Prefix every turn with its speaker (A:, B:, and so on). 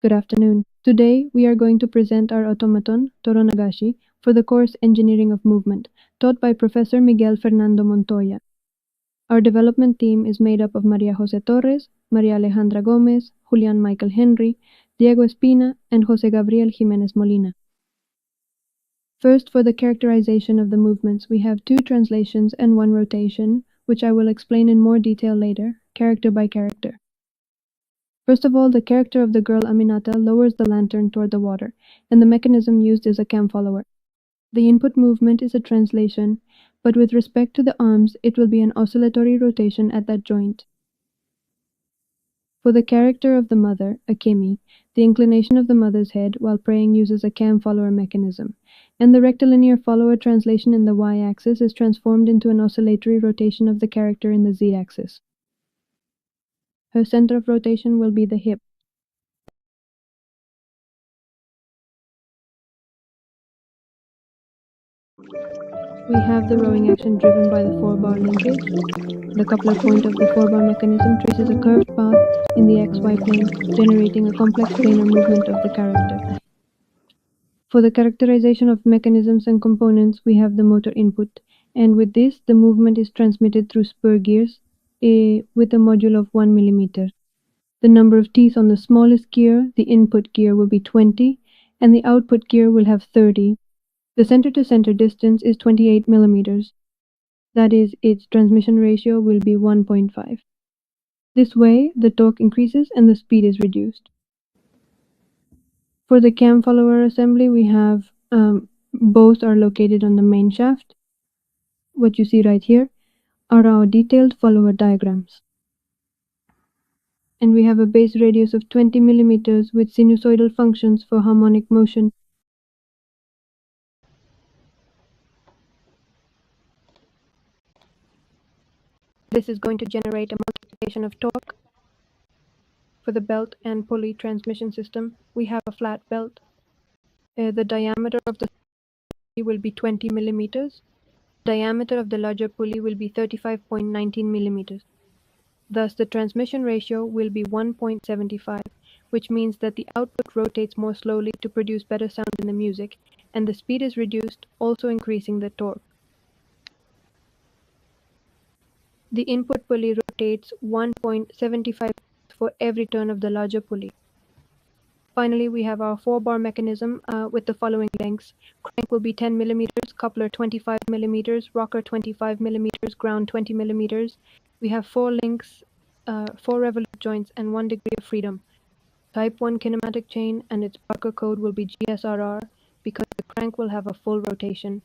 A: Good afternoon. Today, we are going to present our automaton, Toronagashi, for the course Engineering of Movement, taught by Professor Miguel Fernando Montoya. Our development team is made up of Maria José Torres, Maria Alejandra Gómez, Julián Michael Henry, Diego Espina, and José Gabriel Jiménez Molina. First, for the characterization of the movements, we have 2 translations and 1 rotation, which I will explain in more detail later, character by character. First of all, the character of the girl Aminata lowers the lantern toward the water, and the mechanism used is a cam follower. The input movement is a translation, but with respect to the arms, it will be an oscillatory rotation at that joint. For the character of the mother, Akemi, the inclination of the mother's head while praying uses a cam follower mechanism, and the rectilinear follower translation in the y-axis is transformed into an oscillatory rotation of the character in the z-axis. Her center of rotation will be the hip. We have the rowing action driven by the 4-bar linkage. The coupler point of the 4-bar mechanism traces a curved path in the xy plane, generating a complex planar movement of the character. For the characterization of mechanisms and components, we have the motor input, and with this, the movement is transmitted through spur gears with a module of 1 mm. The number of teeth on the smallest gear, the input gear, will be 20, and the output gear will have 30. The center-to-center distance is 28 mm. That is, its transmission ratio will be 1.5. This way, the torque increases and the speed is reduced. For the cam follower assembly, we have both are located on the main shaft. What you see right here are our detailed follower diagrams. And we have a base radius of 20 mm with sinusoidal functions for harmonic motion. This is going to generate a multiplication of torque. For the belt and pulley transmission system, we have a flat belt. The diameter of the pulley will be 20 mm. Diameter of the larger pulley will be 35.19 mm. Thus, the transmission ratio will be 1.75, which means that the output rotates more slowly to produce better sound in the music, and the speed is reduced, also increasing the torque. The input pulley rotates 1.75 for every turn of the larger pulley. Finally, we have our 4-bar mechanism with the following lengths. Crank will be 10 mm, coupler 25 mm, rocker 25 mm, ground 20 mm. We have 4 links, 4 revolute joints, and 1 degree of freedom. Type 1 kinematic chain, and its Barker code will be GSRR because the crank will have a full rotation.